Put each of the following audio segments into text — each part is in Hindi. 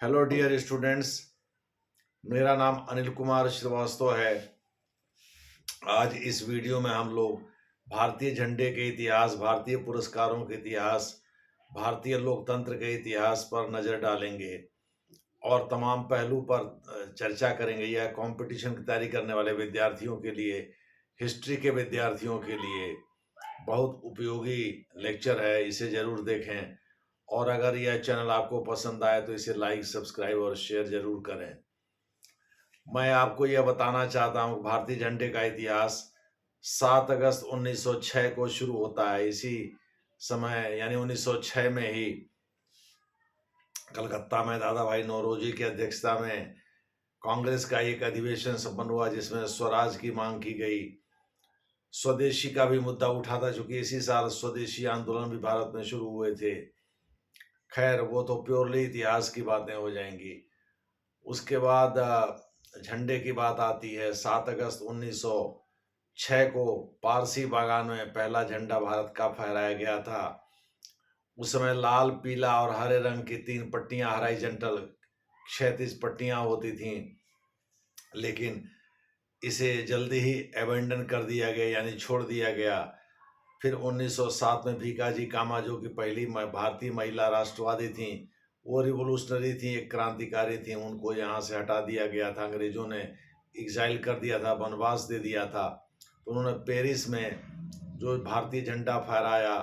Hello dear students. मेरा नाम अनिल कुमार श्रीवास्तव है। आज इस वीडियो में हम लोग भारतीय झंडे के इतिहास, भारतीय पुरस्कारों के इतिहास, भारतीय लोकतंत्र के इतिहास पर नज़र डालेंगे और तमाम पहलू पर चर्चा करेंगे। यह कंपटीशन की तैयारी करने वाले विद्यार्थियों के लिए, हिस्ट्री के विद्यार्थियों के लिए बहुत उपयोगी लेक्चर है। इसे ज़रूर देखें और अगर यह चैनल आपको पसंद आए तो इसे लाइक, सब्सक्राइब और शेयर ज़रूर करें। मैं आपको यह बताना चाहता हूँ भारतीय झंडे का इतिहास 7 अगस्त 1906 को शुरू होता है। इसी समय यानी 1906 में ही कलकत्ता में दादा भाई नौरोजी की अध्यक्षता में कांग्रेस का एक अधिवेशन संपन्न हुआ, जिसमें स्वराज की मांग की गई। स्वदेशी का भी मुद्दा उठा था, चूंकि इसी साल स्वदेशी आंदोलन भी भारत में शुरू हुए थे। खैर, वो तो प्योरली इतिहास की बातें हो जाएंगी। उसके बाद झंडे की बात आती है। 7 अगस्त 1906 को पारसी बागान में पहला झंडा भारत का फहराया गया था। उस समय लाल, पीला और हरे रंग की 3 पट्टियां, हॉरिजॉन्टल क्षैतिज पट्टियां होती थीं, लेकिन इसे जल्दी ही एबेंडन कर दिया गया, यानी छोड़ दिया गया। फिर 1907 में भीकाजी कामा, जो कि पहली भारतीय महिला राष्ट्रवादी थी, वो रिवोल्यूशनरी थी, एक क्रांतिकारी थी, उनको यहाँ से हटा दिया गया था। अंग्रेजों ने एग्जाइल कर दिया था, वनवास दे दिया था। तो उन्होंने पेरिस में जो भारतीय झंडा फहराया,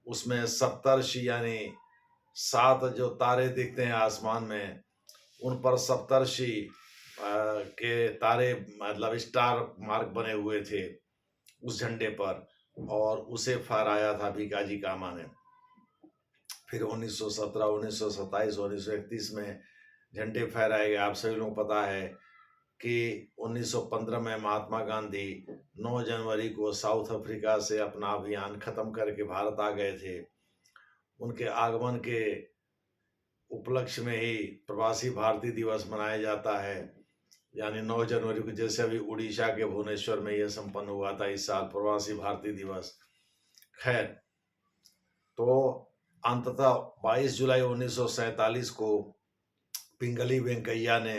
उसमें सप्तर्षि यानी 7 जो तारे दिखते हैं आसमान में, उन पर सप्तर्षि के तारे, मतलब स्टार मार्क बने हुए थे उस झंडे पर, और उसे फहराया था भीकाजी कामा ने। फिर 1917, 1927, 1931 में झंडे फहराए गए। आप सभी लोगों को पता है कि 1915 में महात्मा गांधी 9 जनवरी को साउथ अफ्रीका से अपना अभियान खत्म करके भारत आ गए थे। उनके आगमन के उपलक्ष्य में ही प्रवासी भारतीय दिवस मनाया जाता है, यानी 9 जनवरी को, जैसे अभी उड़ीसा के भुवनेश्वर में यह संपन्न हुआ था इस साल प्रवासी भारतीय दिवस। खैर, तो अंततः 22 जुलाई 1947 को पिंगली वेंकैया ने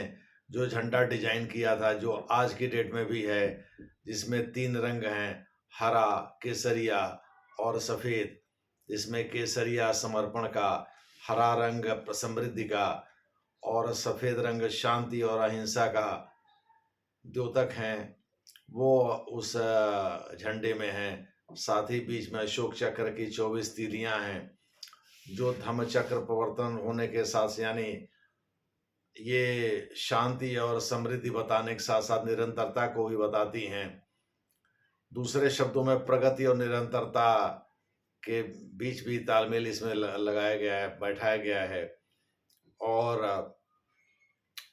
जो झंडा डिजाइन किया था, जो आज की डेट में भी है, जिसमें 3 रंग हैं, हरा, केसरिया और सफेद, जिसमें केसरिया समर्पण का, हरा रंग समृद्धि का और सफेद रंग शांति और अहिंसा का द्योतक हैं, वो उस झंडे में हैं। साथ ही बीच में अशोक चक्र की 24 तीलियां हैं, जो धम्म चक्र प्रवर्तन होने के साथ, यानी ये शांति और समृद्धि बताने के साथ साथ निरंतरता को भी बताती हैं। दूसरे शब्दों में प्रगति और निरंतरता के बीच भी तालमेल इसमें लगाया गया है, बैठाया गया है। और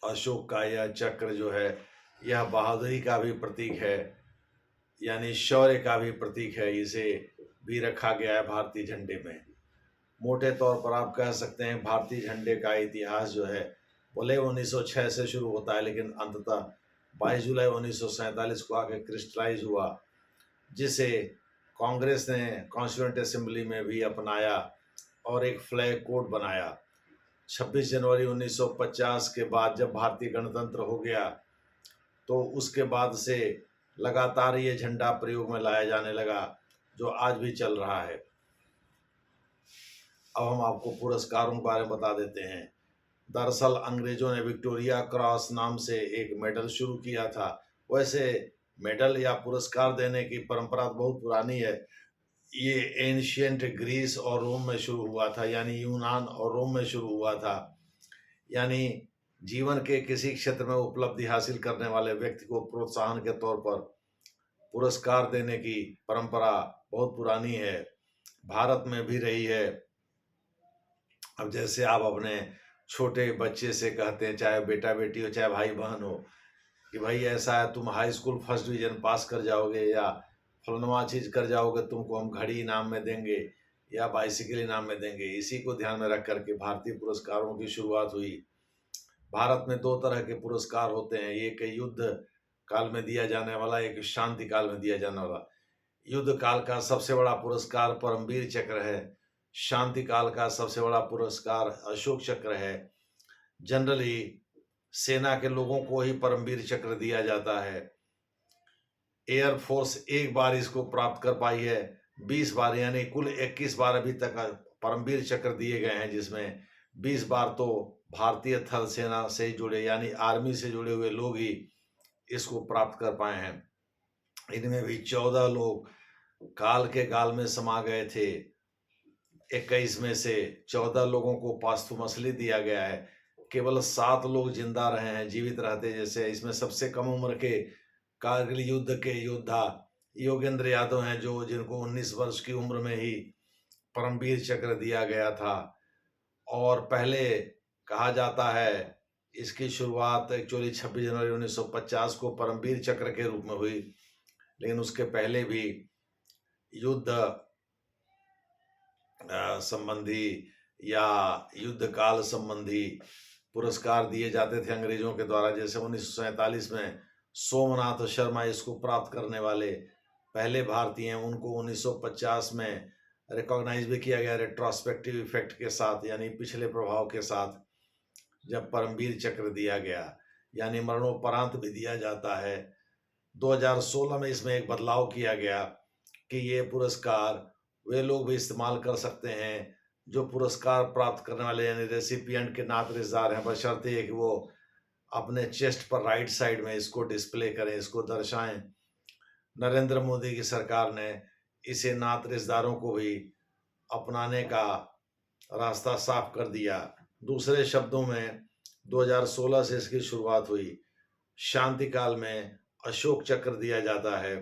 अशोक का यह चक्र जो है, यह बहादुरी का भी प्रतीक है, यानी शौर्य का भी प्रतीक है। इसे भी रखा गया है भारतीय झंडे में। मोटे तौर पर आप कह सकते हैं भारतीय झंडे का इतिहास जो है, भले 1906 से शुरू होता है, लेकिन अंततः 22 जुलाई 1947 को आके क्रिस्टलाइज हुआ, जिसे कांग्रेस ने कॉन्स्टिट्यूएंट असेंबली में भी अपनाया और एक फ्लैग कोड बनाया। 26 जनवरी 1950 के बाद जब भारतीय गणतंत्र हो गया, तो उसके बाद से लगातार ये झंडा प्रयोग में लाया जाने लगा, जो आज भी चल रहा है। अब हम आपको पुरस्कारों के बारे में बता देते हैं। दरअसल अंग्रेजों ने विक्टोरिया क्रॉस नाम से एक मेडल शुरू किया था। वैसे मेडल या पुरस्कार देने की परंपरा बहुत पुरानी है। ये एंशियंट ग्रीस और रोम में शुरू हुआ था, यानी यूनान और रोम में शुरू हुआ था। यानी जीवन के किसी क्षेत्र में उपलब्धि हासिल करने वाले व्यक्ति को प्रोत्साहन के तौर पर पुरस्कार देने की परंपरा बहुत पुरानी है, भारत में भी रही है। अब जैसे आप अपने छोटे बच्चे से कहते हैं, चाहे बेटा बेटी हो चाहे भाई बहन हो, कि भाई ऐसा है, तुम high school first division pass कर जाओगे या फलनवा चीज कर जाओगे, तुमको हम घड़ी इनाम में देंगे या बाइसिकल इनाम में देंगे। इसी को ध्यान में रख करके भारतीय पुरस्कारों की शुरुआत हुई। भारत में 2 तरह के पुरस्कार होते हैं, एक युद्ध काल में दिया जाने वाला, एक शांति काल में दिया जाने वाला। युद्ध काल का सबसे बड़ा पुरस्कार परमवीर चक्र है। शांति काल का सबसे बड़ा पुरस्कार अशोक चक्र है। जनरली सेना के लोगों को ही परमवीर चक्र दिया जाता है। एयर फोर्स एक बार इसको प्राप्त कर पाई है, 20 बार यानी कुल 21 बार अभी तक परमवीर चक्र दिए गए हैं, जिसमें 20 बार तो भारतीय थल सेना से जुड़े यानी आर्मी से जुड़े हुए लोग ही इसको प्राप्त कर पाए हैं। इनमें भी 14 लोग काल के गाल में समा गए थे। 21 में से 14 लोगों को पास्थुमसली दिया गया है। केवल 7 लोग जिंदा रहे हैं, जीवित रहते जैसे। इसमें सबसे कम उम्र के कारगिल युद्ध के योद्धा योगेंद्र यादव हैं, जो जिनको 19 वर्ष की उम्र में ही परमवीर चक्र दिया गया था। और पहले कहा जाता है इसकी शुरुआत एक्चुअली 26 जनवरी 1950 को परमवीर चक्र के रूप में हुई, लेकिन उसके पहले भी युद्ध संबंधी या युद्ध काल संबंधी पुरस्कार दिए जाते थे अंग्रेजों के द्वारा। जैसे 1947 में सोमनाथ शर्मा इसको प्राप्त करने वाले पहले भारतीय हैं, उनको 1950 में रिकॉग्नाइज भी किया गया रेट्रोस्पेक्टिव इफेक्ट के साथ, यानी पिछले प्रभाव के साथ, जब परमवीर चक्र दिया गया, यानी मरणोपरांत भी दिया जाता है। 2016 में इसमें एक बदलाव किया गया कि ये पुरस्कार वे लोग भी इस्तेमाल कर सकते हैं जो पुरस्कार प्राप्त करने वाले यानी रेसिपिएंट के नात रिश्तेदार हैं, बशर्ते है कि वो अपने चेस्ट पर राइट साइड में इसको डिस्प्ले करें, इसको दर्शाएं। नरेंद्र मोदी की सरकार ने इसे नात रिश्तेदारों को भी अपनाने का रास्ता साफ कर दिया। दूसरे शब्दों में 2016 से इसकी शुरुआत हुई। शांति काल में अशोक चक्र दिया जाता है।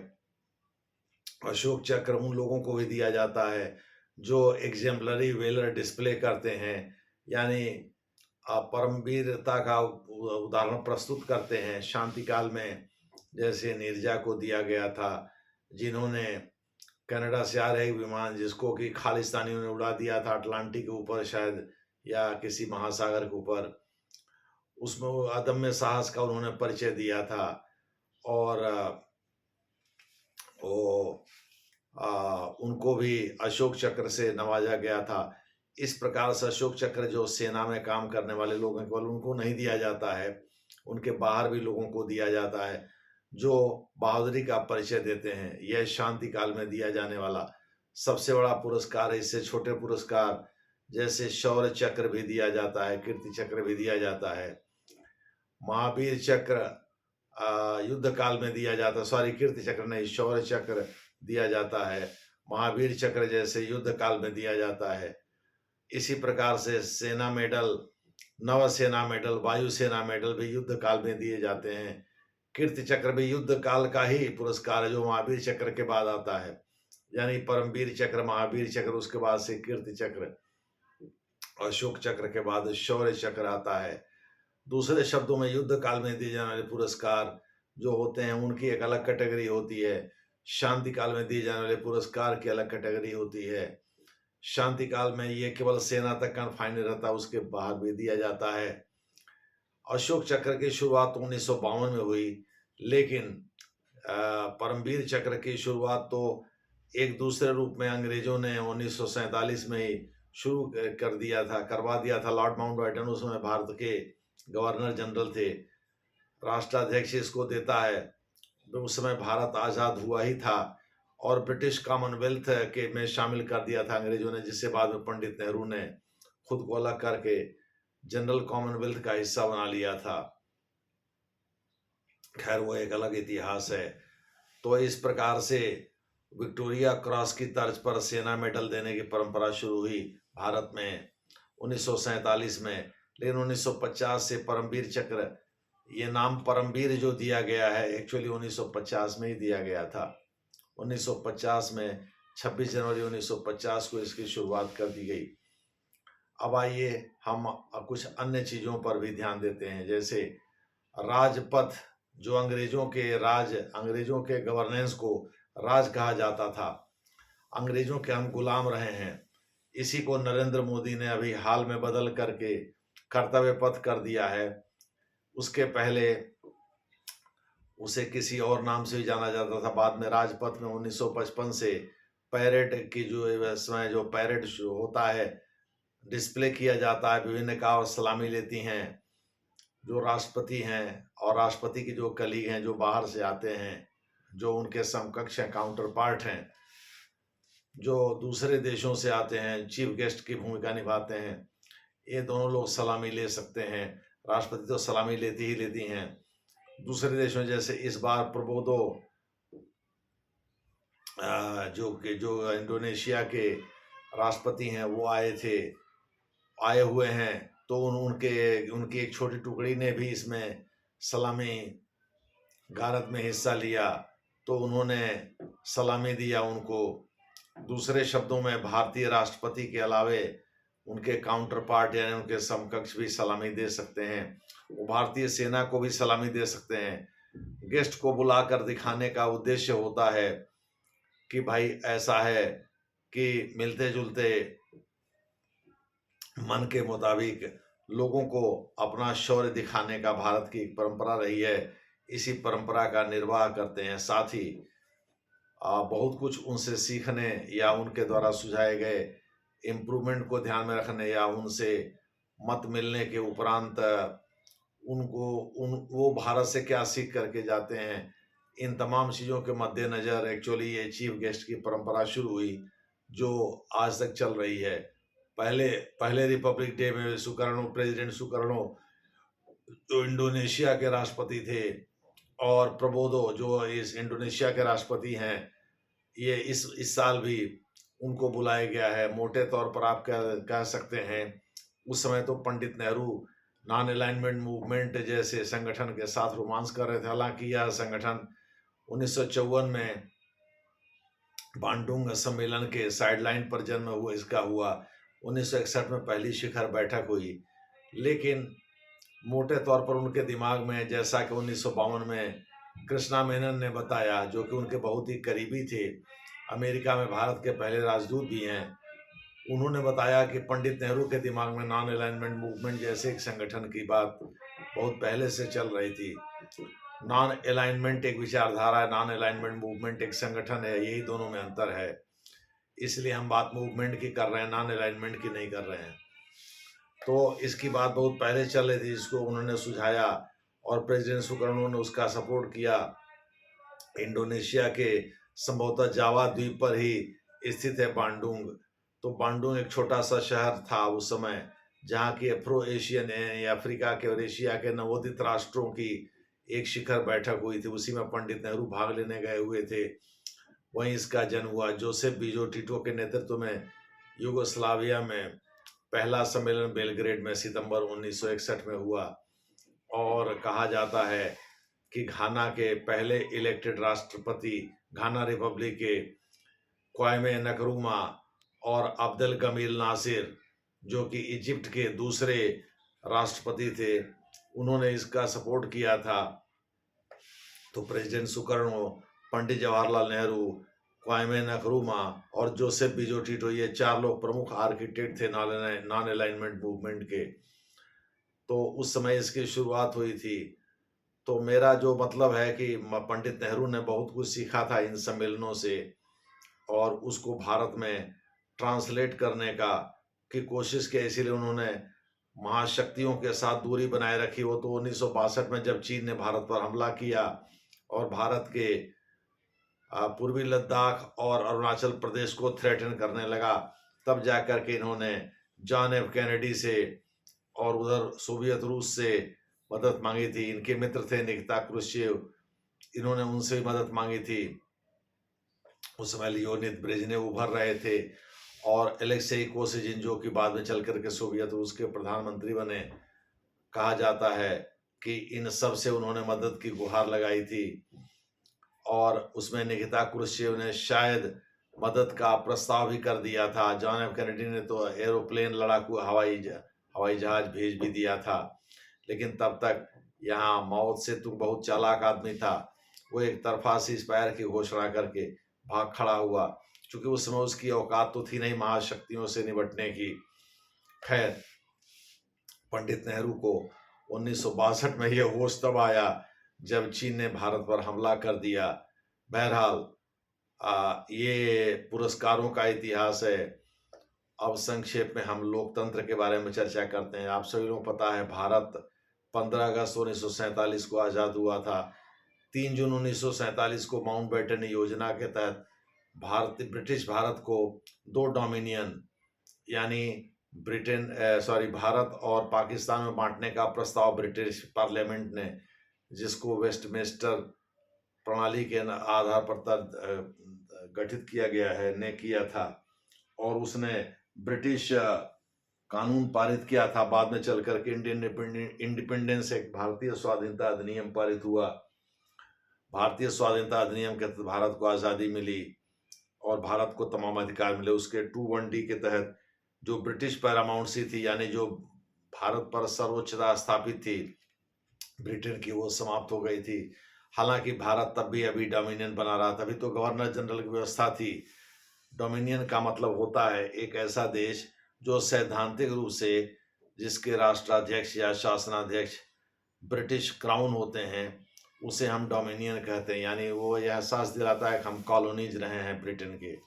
अशोक चक्र उन लोगों को भी दिया जाता है जो एग्जेम्पलरी वेलर डिस्प्ले करते हैं, यानी परमवीरता का उदाहरण प्रस्तुत करते हैं। शांति काल में जैसे नीरजा को दिया गया था, जिन्होंने कनाडा से आ रहे एक विमान जिसको कि खालिस्तानियों ने उड़ा दिया था अटलांटिक के ऊपर शायद या किसी महासागर के ऊपर, उसमें वो अदम्य साहस का उन्होंने परिचय दिया था। और उनको भी अशोक चक्र से नवाजा गया था। इस प्रकार से अशोक चक्र जो सेना में काम करने वाले लोग हैं केवल उनको नहीं दिया जाता है, उनके बाहर भी लोगों को दिया जाता है जो बहादुरी का परिचय देते हैं। यह शांति काल में दिया जाने वाला सबसे बड़ा पुरस्कार है। इससे छोटे पुरस्कार जैसे शौर्य चक्र भी दिया जाता है, कीर्ति चक्र भी दिया जाता है। महावीर चक्र युद्ध काल में दिया जाता, सॉरी कीर्ति चक्र नहीं, शौर्य चक्र दिया जाता है। महावीर चक्र जैसे युद्ध काल में दिया जाता है। इसी प्रकार से सेना मेडल, नौसेना मेडल, वायुसेना मेडल भी युद्ध काल में दिए जाते हैं। कीर्ति चक्र भी युद्ध काल का ही पुरस्कार है जो महावीर चक्र के बाद आता है, यानी परमवीर चक्र, महावीर चक्र, उसके बाद से कीर्ति चक्र, अशोक चक्र के बाद शौर्य चक्र आता है। दूसरे शब्दों में युद्ध काल में दिए जाने वाले पुरस्कार जो होते हैं उनकी एक अलग कैटेगरी होती है। शांति काल में दिए जाने वाले पुरस्कार की अलग कैटेगरी होती है। शांति काल में ये केवल सेना तक कन्फाइंड रहता है, उसके बाहर भी दिया जाता है। अशोक चक्र की शुरुआत 1952 में हुई, लेकिन परमवीर चक्र की शुरुआत तो एक दूसरे रूप में अंग्रेजों ने 1947 में ही शुरू करवा दिया था। लॉर्ड माउंटबेटन उस समय भारत के गवर्नर जनरल थे, राष्ट्राध्यक्ष इसको देता है। उस समय भारत आज़ाद हुआ ही था और ब्रिटिश कॉमनवेल्थ के में शामिल कर दिया था अंग्रेजों ने, जिससे बाद में पंडित नेहरू ने खुद को अलग करके जनरल कॉमनवेल्थ का हिस्सा बना लिया था। खैर वो एक अलग इतिहास है। तो इस प्रकार से विक्टोरिया क्रॉस की तर्ज पर सेना मेडल देने की परंपरा शुरू हुई भारत में 1947 में, लेकिन 1950 से परमवीर चक्र, ये नाम परमवीर जो दिया गया है एक्चुअली 1950 में ही दिया गया था। 1950 में 26 जनवरी 1950 को इसकी शुरुआत कर दी गई। अब आइए हम कुछ अन्य चीज़ों पर भी ध्यान देते हैं, जैसे राजपथ, जो अंग्रेजों के गवर्नेंस को राज कहा जाता था। अंग्रेजों के हम गुलाम रहे हैं, इसी को नरेंद्र मोदी ने अभी हाल में बदल करके कर्तव्य पथ कर दिया है। उसके पहले उसे किसी और नाम से भी जाना जाता था। बाद में राजपथ में 1955 से पैरेड की जो पैरेड होता है, डिस्प्ले किया जाता है, विभिन्न कार सलामी लेती हैं जो राष्ट्रपति हैं और राष्ट्रपति के जो कलीग हैं जो बाहर से आते हैं, जो उनके समकक्ष हैं, काउंटर पार्ट हैं, जो दूसरे देशों से आते हैं, चीफ गेस्ट की भूमिका निभाते हैं, ये दोनों लोग सलामी ले सकते हैं। राष्ट्रपति तो सलामी लेती ही लेती हैं। दूसरे देशों जैसे इस बार प्रबोधो जो इंडोनेशिया के राष्ट्रपति हैं वो आए हुए हैं, तो उनकी एक छोटी टुकड़ी ने भी इसमें सलामी गारद में हिस्सा लिया, तो उन्होंने सलामी दिया उनको। दूसरे शब्दों में भारतीय राष्ट्रपति के अलावे उनके काउंटर पार्ट यानी उनके समकक्ष भी सलामी दे सकते हैं। वो भारतीय सेना को भी सलामी दे सकते हैं। गेस्ट को बुलाकर दिखाने का उद्देश्य होता है कि भाई ऐसा है कि मिलते जुलते मन के मुताबिक लोगों को अपना शौर्य दिखाने का भारत की एक परंपरा रही है। इसी परंपरा का निर्वाह करते हैं। साथ ही बहुत कुछ उनसे सीखने या उनके द्वारा सुझाए गए इम्प्रूवमेंट को ध्यान में रखने या उनसे मत मिलने के उपरांत वो भारत से क्या सीख करके जाते हैं, इन तमाम चीज़ों के मद्देनज़र एक्चुअली ये चीफ गेस्ट की परंपरा शुरू हुई जो आज तक चल रही है। पहले रिपब्लिक डे में प्रेसिडेंट सुकर्णो जो इंडोनेशिया के राष्ट्रपति थे और प्रबोधो जो इस इंडोनेशिया के राष्ट्रपति हैं, ये इस साल भी उनको बुलाया गया है। मोटे तौर पर आप कह सकते हैं उस समय तो Pandit Nehru non alignment movement जैसे संगठन के साथ रोमांस कर रहे थे। हालांकि यह संगठन 1954 में बांडुंग सम्मेलन के साइडलाइन पर जन्म हुआ 1961 में पहली शिखर बैठक हुई। लेकिन मोटे तौर पर उनके दिमाग में, जैसा कि 1952 में कृष्णा मेनन ने बताया, जो कि उनके बहुत ही करीबी थे, अमेरिका में भारत के पहले राजदूत भी हैं, उन्होंने बताया कि पंडित नेहरू के दिमाग में नॉन अलाइनमेंट मूवमेंट जैसे एक संगठन की बात बहुत पहले से चल रही थी। नॉन अलाइनमेंट एक विचारधारा है, नॉन अलाइनमेंट मूवमेंट एक संगठन है, यही दोनों में अंतर है। इसलिए हम बात मूवमेंट की कर रहे हैं, नॉन अलाइनमेंट की नहीं कर रहे हैं। तो इसकी बात बहुत पहले चल रही थी, इसको उन्होंने सुझाया और प्रेसिडेंट सुकर्णो ने उसका सपोर्ट किया। इंडोनेशिया के संभवतः जावा द्वीप पर ही स्थित है बांडुंग। तो बांडुंग एक छोटा सा शहर था उस समय, जहाँ की अफ्रो एशियन या अफ्रीका के और एशिया के नवोदित राष्ट्रों की एक शिखर बैठक हुई थी। उसी में पंडित नेहरू भाग लेने गए हुए थे। वहीं इसका जन्म हुआ। जोसेफ बीजो टिटो के नेतृत्व में यूगोस्लाविया में पहला सम्मेलन बेलग्रेड में सितंबर 1961 में हुआ। और कहा जाता है कि घाना के पहले इलेक्टेड राष्ट्रपति, घाना रिपब्लिक के क्वामे नक्रुमा और अब्देल गमील नासिर, जो कि इजिप्ट के दूसरे राष्ट्रपति थे, उन्होंने इसका सपोर्ट किया था। तो प्रेसिडेंट सुकर्णो, पंडित जवाहरलाल नेहरू, क्वामे नक्रुमा और जोसेफ बीजो टिटो, ये 4 लोग प्रमुख आर्किटेक्ट थे नॉन अलाइनमेंट मूवमेंट के। तो उस समय इसकी शुरुआत हुई थी। तो मेरा जो मतलब है कि पंडित नेहरू ने बहुत कुछ सीखा था इन सम्मेलनों से और उसको भारत में ट्रांसलेट करने की कोशिश की। इसीलिए उन्होंने महाशक्तियों के साथ दूरी बनाए रखी। वो तो 1962 में जब चीन ने भारत पर हमला किया और भारत के पूर्वी लद्दाख और अरुणाचल प्रदेश को थ्रेटन करने लगा, तब जाकर के इन्होंने जॉन एफ कैनेडी से और उधर सोवियत रूस से मदद मांगी थी। इनके मित्र थे निकिता क्रुश्चेव, इन्होंने उनसे भी मदद मांगी थी। उस समय लियोनिद ब्रेजनेव उभर रहे थे और एलेक्सेई कोसिजिन, जो कि बाद में चल करके सोवियत रूस के प्रधानमंत्री बने। कहा जाता है कि इन सब से उन्होंने मदद की गुहार लगाई थी और उसमें निकिता क्रुश्चेव ने शायद मदद का प्रस्ताव भी कर दिया था। जॉन एफ कैनेडी ने तो एरोप्लेन, लड़ाकू हवाई जहाज भेज भी दिया था। लेकिन तब तक यहाँ माओ त्से तुंग बहुत चालाक आदमी था। वो एक तरफा सीज़फायर की घोषणा करके भाग खड़ा हुआ, क्योंकि उस समय उसकी औकात तो थी नहीं महाशक्तियों से निपटने की। खैर, पंडित नेहरू को 1962 में यह होश तब आया जब चीन ने भारत पर हमला कर दिया। बहरहाल ये पुरस्कारों का इतिहास है। अब संक्षेप में हम लोकतंत्र के बारे में चर्चा करते हैं। आप सभी लोगों को पता है भारत 15 अगस्त 1947 को आज़ाद हुआ था। 3 जून 1947 को माउंटबेटन योजना के तहत ब्रिटिश भारत को 2 डोमिनियन यानी भारत और पाकिस्तान में बांटने का प्रस्ताव ब्रिटिश पार्लियामेंट ने, जिसको वेस्टमिंस्टर प्रणाली के आधार पर गठित किया गया है, ने किया था। और उसने ब्रिटिश कानून पारित किया था। बाद में चल करके इंडियन इंडिपेंडेंस एक्ट, भारतीय स्वाधीनता अधिनियम पारित हुआ। भारतीय स्वाधीनता अधिनियम के तहत भारत को आज़ादी मिली और भारत को तमाम अधिकार मिले। उसके 21D के तहत जो ब्रिटिश पैरामाउंसी थी, यानी जो भारत पर सर्वोच्चता स्थापित थी ब्रिटेन की, वो समाप्त हो गई थी। हालांकि भारत तब भी अभी डोमिनियन बना रहा था। अभी तो गवर्नर जनरल की व्यवस्था थी। डोमिनियन का मतलब होता है एक ऐसा देश जो सैद्धांतिक रूप से, जिसके राष्ट्राध्यक्ष या शासनाध्यक्ष ब्रिटिश क्राउन होते हैं, उसे हम डोमिनियन कहते हैं। यानी वो यह एहसास दिलाता है कि हम कॉलोनीज रहे हैं, ब्रिटेन के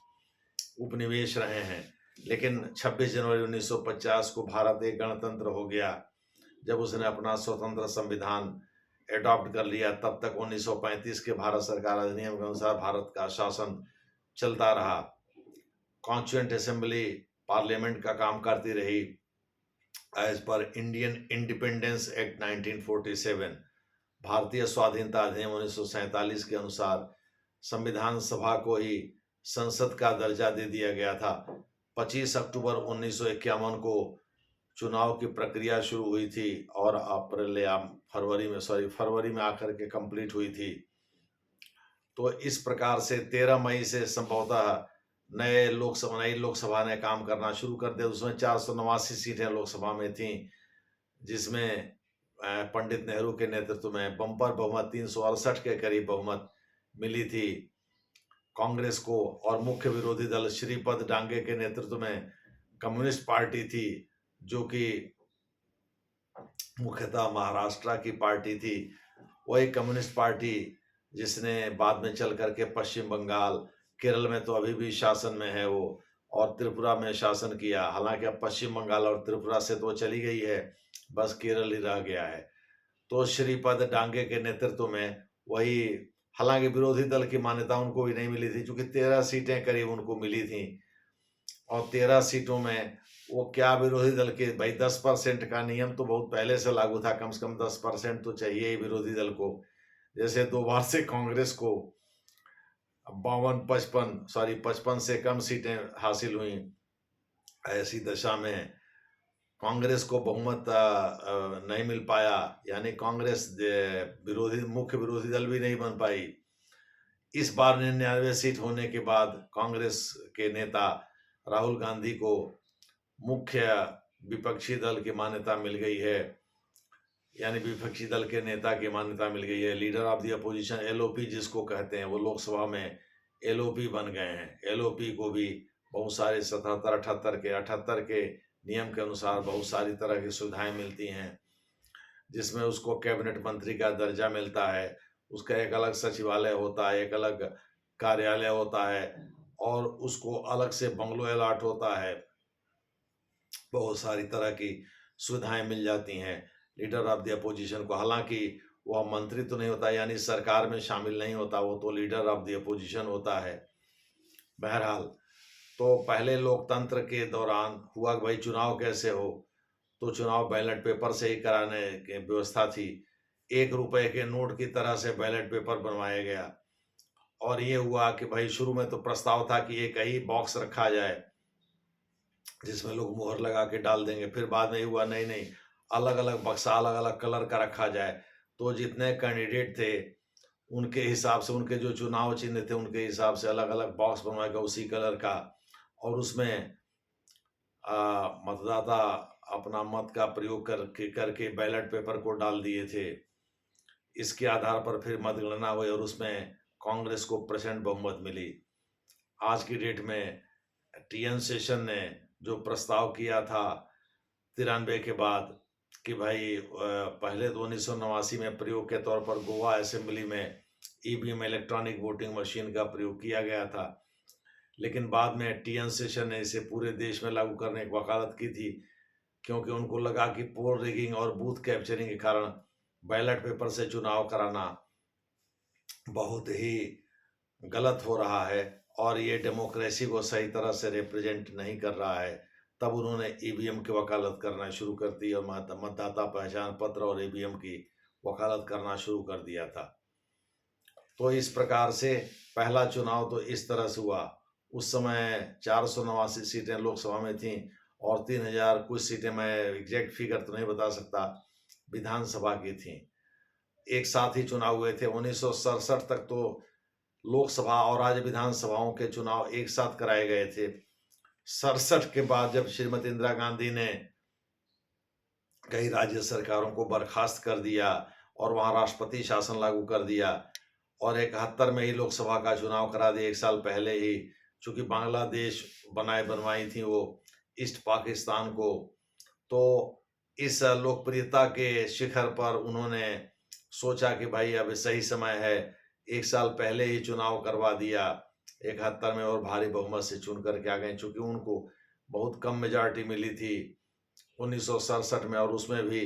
उपनिवेश रहे हैं। लेकिन 26 जनवरी 1950 को भारत एक गणतंत्र हो गया, जब उसने अपना स्वतंत्र संविधान एडॉप्ट कर लिया। तब तक 1935 के भारत सरकार अधिनियम के अनुसार भारत का शासन चलता रहा। कॉन्स्टिट्यूएंट असेंबली पार्लियामेंट का काम करती रही as per Indian independence act 1947। भारतीय स्वाधीनता अधिनियम 1947 के अनुसार संविधान सभा को ही संसद का दर्जा दे दिया गया था। 25 अक्टूबर 1951 को चुनाव की प्रक्रिया शुरू हुई थी और फरवरी में आकर के कंप्लीट हुई थी। तो इस प्रकार से 13 मई से संभवतः नई लोकसभा ने काम करना शुरू कर दिया। उसमें 489 सीटें लोकसभा में थीं, जिसमें पंडित नेहरू के नेतृत्व में बम्पर बहुमत 368 के करीब बहुमत मिली थी कांग्रेस को। और मुख्य विरोधी दल श्रीपद डांगे के नेतृत्व में कम्युनिस्ट पार्टी थी, जो कि मुख्यतः महाराष्ट्र की पार्टी थी। वही कम्युनिस्ट पार्टी जिसने बाद में चल करके पश्चिम बंगाल, केरल में तो अभी भी शासन में है वो, और त्रिपुरा में शासन किया। हालांकि अब पश्चिम बंगाल और त्रिपुरा से तो चली गई है, बस केरल ही रह गया है। तो श्रीपद डांगे के नेतृत्व में वही, हालांकि विरोधी दल की मान्यता उनको भी नहीं मिली थी, क्योंकि 13 सीटें करीब उनको मिली थी। और 13 सीटों में वो क्या विरोधी दल के, भाई 10% का नियम तो बहुत पहले से लागू था। कम से कम 10% तो चाहिए ही विरोधी दल को। जैसे 2 बार से कांग्रेस को 55 से कम सीटें हासिल हुई। ऐसी दशा में कांग्रेस को बहुमत नहीं मिल पाया, यानी कांग्रेस मुख्य विरोधी दल भी नहीं बन पाई। इस बार 99 सीट होने के बाद कांग्रेस के नेता राहुल गांधी को मुख्य विपक्षी दल की मान्यता मिल गई है, यानी विपक्षी दल के नेता की मान्यता मिल गई है। Leader of the opposition, LOP जिसको कहते हैं, वो लोकसभा में LOP बन गए हैं। LOP को भी बहुत सारे 78 के नियम के अनुसार बहुत सारी तरह की सुविधाएं मिलती हैं, जिसमें उसको कैबिनेट मंत्री का दर्जा मिलता है। उसका एक अलग सचिवालय होता है, एक अलग कार्यालय होता है, और उसको अलग से बंगलो अलॉट होता है। बहुत सारी तरह की सुविधाएं मिल जाती हैं लीडर ऑफ द अपोजिशन को। हालांकि वह मंत्री तो नहीं होता, यानी सरकार में शामिल नहीं होता, वो तो लीडर ऑफ द अपोजिशन होता है। बहरहाल, तो पहले लोकतंत्र के दौरान हुआ भाई चुनाव कैसे हो, तो चुनाव बैलेट पेपर से ही कराने की व्यवस्था थी। 1 रुपए के नोट की तरह से बैलेट पेपर बनवाया गया। और ये हुआ कि भाई शुरू में तो प्रस्ताव था कि एक ही बॉक्स रखा जाए जिसमें लोग मुहर लगा के डाल देंगे। फिर बाद में हुआ नहीं, अलग अलग बक्सा अलग अलग कलर का रखा जाए। तो जितने कैंडिडेट थे उनके हिसाब से, उनके जो चुनाव चिन्ह थे उनके हिसाब से अलग अलग बॉक्स बनवाएगा उसी कलर का, और उसमें मतदाता अपना मत का प्रयोग करके बैलेट पेपर को डाल दिए थे। इसके आधार पर फिर मतगणना हुई और उसमें कांग्रेस को प्रचंड बहुमत मिली। आज की डेट में TN शेषन ने जो प्रस्ताव किया था 93 के बाद कि भाई पहले तो 1989 में प्रयोग के तौर पर गोवा असेंबली में EVM इलेक्ट्रॉनिक वोटिंग मशीन का प्रयोग किया गया था, लेकिन बाद में TN शेषन ने इसे पूरे देश में लागू करने की वकालत की थी। क्योंकि उनको लगा कि पोल रिगिंग और बूथ कैप्चरिंग के कारण बैलेट पेपर से चुनाव कराना बहुत ही गलत हो रहा है और ये डेमोक्रेसी को सही तरह से रिप्रेजेंट नहीं कर रहा है। तब उन्होंने ईवीएम की वकालत करना शुरू कर दी और मतदाता पहचान पत्र और ईवीएम की वकालत करना शुरू कर दिया था। तो इस प्रकार से पहला चुनाव तो इस तरह से हुआ। उस समय 489 सीटें लोकसभा में थीं और 3000 कुछ सीटें, मैं एग्जैक्ट फिगर तो नहीं बता सकता, विधानसभा की थीं। एक साथ ही चुनाव हुए थे। 1967 तक तो लोकसभा और राज्य विधानसभाओं के चुनाव एक साथ कराए गए थे। 67 के बाद जब श्रीमती इंदिरा गांधी ने कई राज्य सरकारों को बर्खास्त कर दिया और वहां राष्ट्रपति शासन लागू कर दिया और 71 में ही लोकसभा का चुनाव करा दिया, एक साल पहले ही, चूंकि बांग्लादेश बनवाई थी वो ईस्ट पाकिस्तान को। तो इस लोकप्रियता के शिखर पर उन्होंने सोचा कि भाई अब सही समय है, एक साल पहले ही चुनाव करवा दिया। 71 में और भारी बहुमत से चुन करके आ गए, चूंकि उनको बहुत कम मेजॉरिटी मिली थी 1967 में, और उसमें भी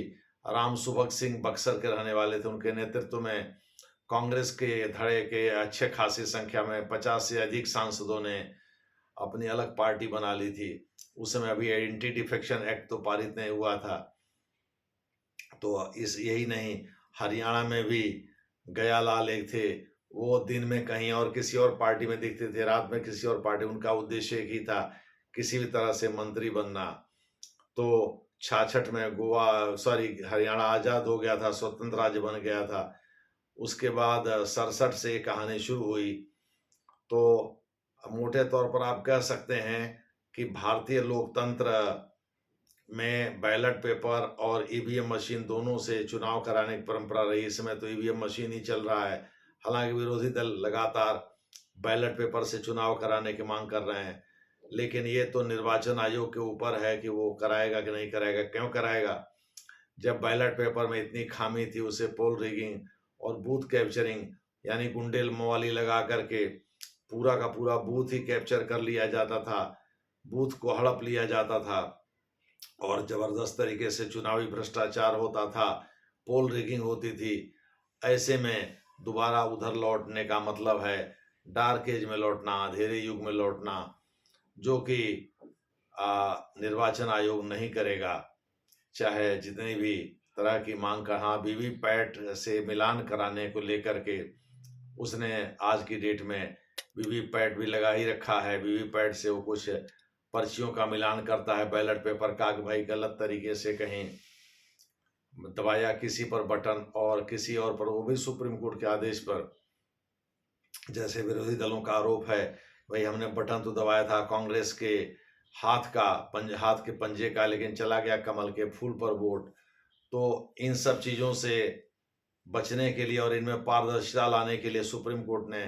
राम सुभग सिंह बक्सर के रहने वाले थे। उनके नेतृत्व में कांग्रेस के धड़े के अच्छे खासी संख्या में 50 से अधिक सांसदों ने अपनी अलग पार्टी बना ली थी। उस समय अभी एंटी डिफेक्शन एक्ट तो पारित नहीं हुआ था। तो यही नहीं, हरियाणा में भी गयालाल एक थे, वो दिन में कहीं और किसी और पार्टी में दिखते थे, रात में किसी और पार्टी। उनका उद्देश्य एक ही था, किसी भी तरह से मंत्री बनना। तो 66 में हरियाणा आजाद हो गया था, स्वतंत्र राज्य बन गया था। उसके बाद 67 से ये कहानी शुरू हुई। तो मोटे तौर पर आप कह सकते हैं कि भारतीय लोकतंत्र में बैलेट पेपर और ईवीएम मशीन दोनों से चुनाव कराने की परंपरा रही। इस समय तो ईवीएम मशीन ही चल रहा है। हालांकि विरोधी दल लगातार बैलेट पेपर से चुनाव कराने की मांग कर रहे हैं, लेकिन ये तो निर्वाचन आयोग के ऊपर है कि वो कराएगा कि नहीं कराएगा। क्यों कराएगा? जब बैलेट पेपर में इतनी खामी थी, उसे पोल रिगिंग और बूथ कैप्चरिंग यानी गुंडे मवाली लगा करके पूरा का पूरा बूथ ही कैप्चर कर लिया जाता था, बूथ को हड़प लिया जाता था और जबरदस्त तरीके से चुनावी भ्रष्टाचार होता था, पोल रिगिंग होती थी। ऐसे में दोबारा उधर लौटने का मतलब है डार्क एज में लौटना, अंधेरे युग में लौटना, जो कि निर्वाचन आयोग नहीं करेगा, चाहे जितनी भी तरह की मांग कर। हाँ, वीवीपैट से मिलान कराने को लेकर के उसने आज की डेट में वीवीपैट भी लगा ही रखा है। वीवीपैट से वो कुछ पर्चियों का मिलान करता है बैलेट पेपर का, कि भाई गलत तरीके से कहीं दबाया किसी पर बटन और किसी और पर, वो भी सुप्रीम कोर्ट के आदेश पर। जैसे विरोधी दलों का आरोप है, भाई हमने बटन तो दबाया था कांग्रेस के हाथ के पंजे का, लेकिन चला गया कमल के फूल पर वोट। तो इन सब चीज़ों से बचने के लिए और इनमें पारदर्शिता लाने के लिए सुप्रीम कोर्ट ने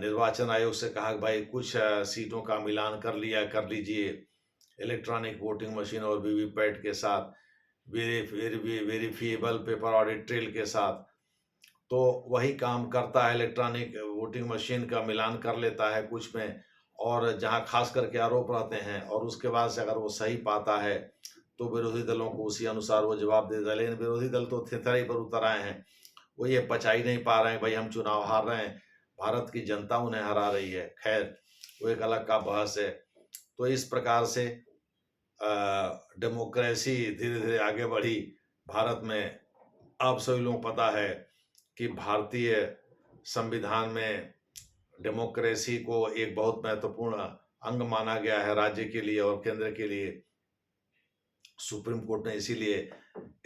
निर्वाचन आयोग से कहा कि भाई कुछ सीटों का मिलान कर लीजिए इलेक्ट्रॉनिक वोटिंग मशीन और वीवीपैट के साथ, वेरीफिएबल पेपर ऑडिट ट्रेल के साथ। तो वही काम करता है, इलेक्ट्रॉनिक वोटिंग मशीन का मिलान कर लेता है कुछ में, और जहां खास करके आरोप रहते हैं, और उसके बाद से अगर वो सही पाता है तो विरोधी दलों को उसी अनुसार वो जवाब देता है। लेकिन विरोधी दल तो थिथराई पर उतर आए हैं, वो ये पचा ही नहीं पा रहे हैं भाई हम चुनाव हार रहे हैं, भारत की जनता उन्हें हरा रही है। खैर, वो एक अलग का बहस है। तो इस प्रकार से डेमोक्रेसी धीरे धीरे आगे बढ़ी भारत में। आप सभी लोगों को पता है कि भारतीय संविधान में डेमोक्रेसी को एक बहुत महत्वपूर्ण अंग माना गया है राज्य के लिए और केंद्र के लिए। सुप्रीम कोर्ट ने इसीलिए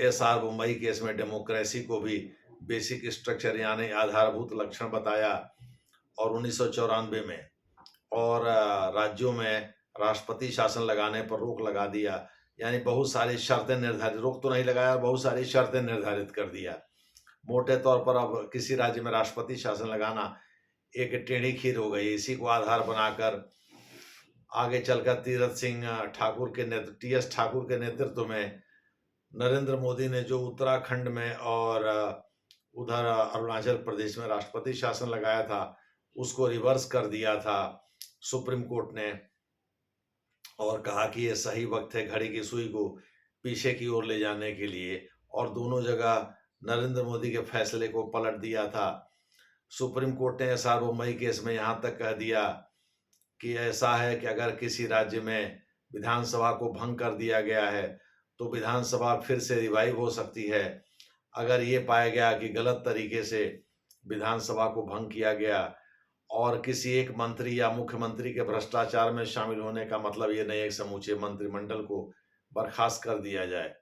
एसआर मुंबई केस में डेमोक्रेसी को भी बेसिक स्ट्रक्चर यानी आधारभूत लक्षण बताया, और 1994 में और राज्यों में राष्ट्रपति शासन लगाने पर रोक लगा दिया। यानी बहुत सारी शर्तें निर्धारित, रोक तो नहीं लगाया, बहुत सारी शर्तें निर्धारित कर दिया। मोटे तौर पर अब किसी राज्य में राष्ट्रपति शासन लगाना एक टेढ़ी खीर हो गई। इसी को आधार बनाकर आगे चलकर टीएस ठाकुर के नेतृत्व में नरेंद्र मोदी ने जो उत्तराखंड में और उधर अरुणाचल प्रदेश में राष्ट्रपति शासन लगाया था, उसको रिवर्स कर दिया था सुप्रीम कोर्ट ने। और कहा कि ये सही वक्त है घड़ी की सुई को पीछे की ओर ले जाने के लिए, और दोनों जगह नरेंद्र मोदी के फैसले को पलट दिया था। सुप्रीम कोर्ट ने सार्वमई केस में यहाँ तक कह दिया कि ऐसा है कि अगर किसी राज्य में विधानसभा को भंग कर दिया गया है तो विधानसभा फिर से रिवाइव हो सकती है। अगर ये पाया गया कि गलत तरीके से विधानसभा को भंग किया गया और किसी एक मंत्री या मुख्यमंत्री के भ्रष्टाचार में शामिल होने का मतलब ये नहीं है कि समूचे मंत्रिमंडल को बर्खास्त कर दिया जाए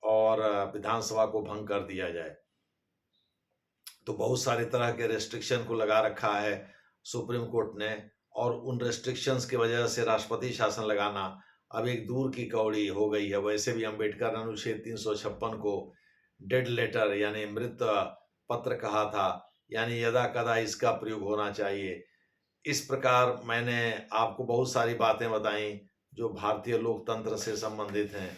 और विधानसभा को भंग कर दिया जाए। तो बहुत सारे तरह के रेस्ट्रिक्शन को लगा रखा है सुप्रीम कोर्ट ने, और उन रेस्ट्रिक्शंस की वजह से राष्ट्रपति शासन लगाना अब एक दूर की कौड़ी हो गई है। वैसे भी अम्बेडकर ने अनुच्छेद 356 को डेड लेटर यानी मृत पत्र कहा था, यानी यदा कदा इसका प्रयोग होना चाहिए। इस प्रकार मैंने आपको बहुत सारी बातें बताई जो भारतीय लोकतंत्र से संबंधित हैं,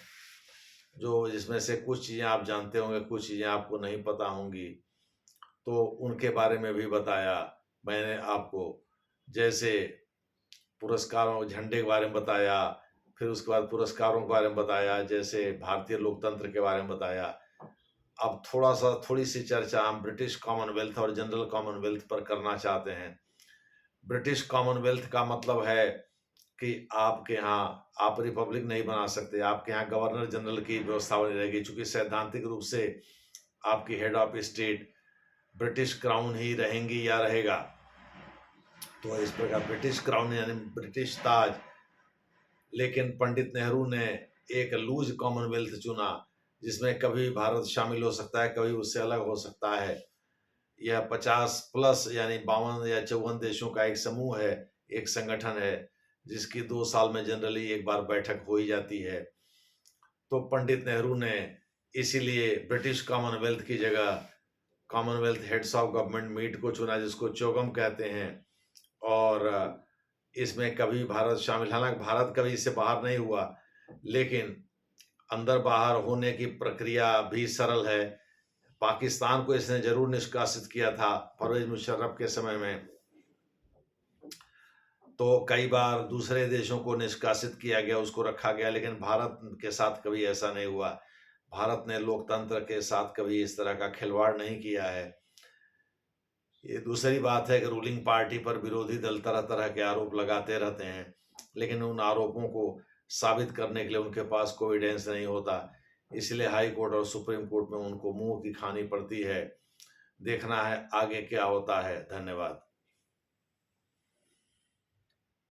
जो जिसमें से कुछ चीज़ें आप जानते होंगे, कुछ चीज़ें आपको नहीं पता होंगी, तो उनके बारे में भी बताया मैंने आपको। जैसे पुरस्कारों झंडे के बारे में बताया, फिर उसके बाद पुरस्कारों के बारे में बताया, जैसे भारतीय लोकतंत्र के बारे में बताया। अब थोड़ी सी चर्चा हम ब्रिटिश कॉमनवेल्थ और जनरल कॉमनवेल्थ पर करना चाहते हैं। ब्रिटिश कॉमनवेल्थ का मतलब है कि आपके यहाँ आप रिपब्लिक नहीं बना सकते, आपके यहाँ गवर्नर जनरल की व्यवस्था बनी रहेगी, चूंकि सैद्धांतिक रूप से आपकी head of state British crown ही रहेंगी या रहेगा। तो इस प्रकार ब्रिटिश क्राउन यानी ब्रिटिश ताज। लेकिन पंडित नेहरू ने एक लूज कॉमनवेल्थ चुना जिसमें कभी भारत शामिल हो सकता है, कभी उससे अलग हो सकता है। यह 50 प्लस यानी 52 या 54 देशों का एक समूह है, एक संगठन है, जिसकी 2 साल में जनरली एक बार बैठक हो ही जाती है। तो पंडित नेहरू ने इसीलिए ब्रिटिश कॉमनवेल्थ की जगह Commonwealth heads of government meet को चुना, जिसको चोगम कहते हैं। और इसमें कभी भारत शामिल, हालांकि भारत कभी इससे बाहर नहीं हुआ, लेकिन अंदर बाहर होने की प्रक्रिया भी सरल है। पाकिस्तान को इसने जरूर निष्कासित किया था परवेज मुशर्रफ के समय में, तो कई बार दूसरे देशों को निष्कासित किया गया, उसको रखा गया, लेकिन भारत के साथ कभी ऐसा नहीं हुआ। भारत ने लोकतंत्र के साथ कभी इस तरह का खिलवाड़ नहीं किया है। ये दूसरी बात है कि रूलिंग पार्टी पर विरोधी दल तरह तरह के आरोप लगाते रहते हैं, लेकिन उन आरोपों को साबित करने के लिए उनके पास कोई एविडेंस नहीं होता। इसलिए हाई कोर्ट और सुप्रीम कोर्ट में उनको मुंह की खानी पड़ती है। देखना है आगे क्या होता है। धन्यवाद।